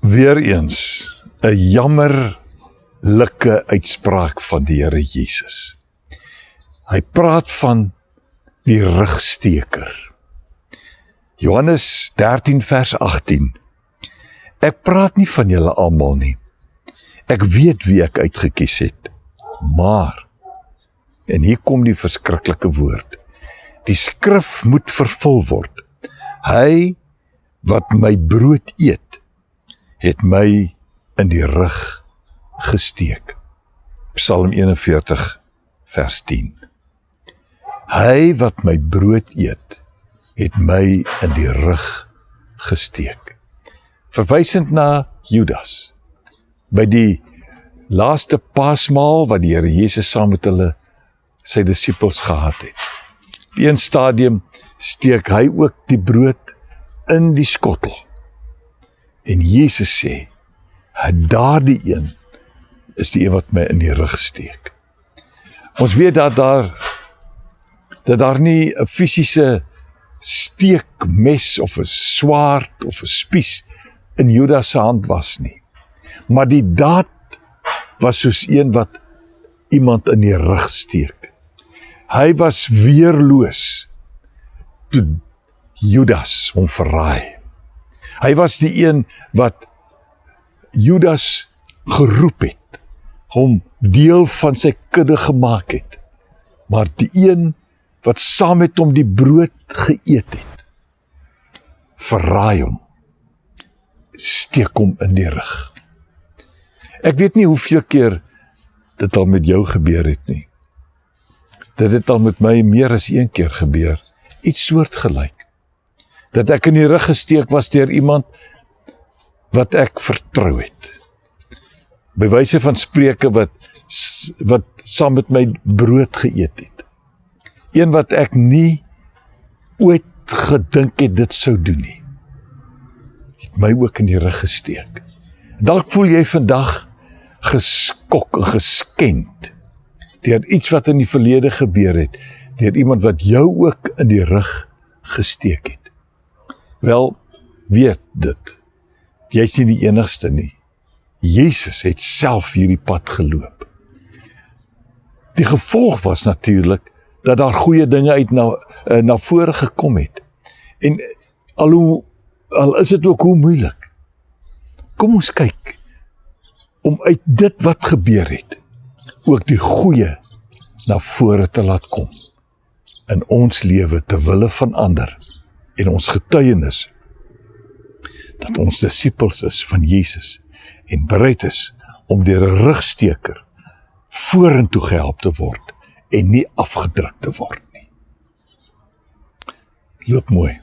Weereens 'n jammerlike uitspraak van die Here Jesus. Hy praat van die rugsteker. Johannes 13 vers 18. Ek praat nie van julle almal nie. Ek weet wie ek uitgekies het. Maar, en hier kom die verskriklike woord, die skrif moet vervul word. Hy wat my brood eet, het my in die rug gesteek. Psalm 41 vers 10. Hy wat my brood eet, het my in die rug gesteek. Verwysend na Judas. By die laaste Paasmaal wat die Here Jesus saam met sy disippels gehad het. Op een stadium steek hy ook die brood in die skottel. En Jesus sê, daardie een is die een wat my in die rug steek. Ons weet dat daar nie 'n fisiese steekmes of 'n swaard of 'n spies in Judas se hand was nie. Maar die daad was soos een wat iemand in die rug steek. Hy was weerloos toe Judas hom verraai. Hy was die een wat Judas geroep het, hom deel van sy kudde gemaak het, maar die een wat saam met hom die brood geëet het, verraai hom, steek hom in die rug. Ek weet nie hoeveel keer dit al met jou gebeur het nie. Dit het al met my meer as een keer gebeur, iets soortgelyk. Dat ek in die rug gesteek was deur iemand wat ek vertrou het. By wyse van spreuke wat saam met my brood geëet het. Een wat ek nie ooit gedink het dit sou doen nie. Het my ook in die rug gesteek. Dalk voel jy vandag geskok en geskend deur iets wat in die verlede gebeur het, deur iemand wat jou ook in die rug gesteek het. Wel, weet dit, jy is nie die enigste nie. Jesus het self hierdie pad geloop. Die gevolg was natuurlik dat daar goeie dinge uit na vore gekom het. En al is dit ook hoe moeilik. Kom ons kyk, om uit dit wat gebeur het, ook die goeie na vore te laat kom. In ons lewe te wille van ander, en ons getuienis, dat ons disippels is van Jesus, en bereid is om deur 'n rugsteker vorentoe gehelp te word, en nie afgedruk te word nie. Loop mooi.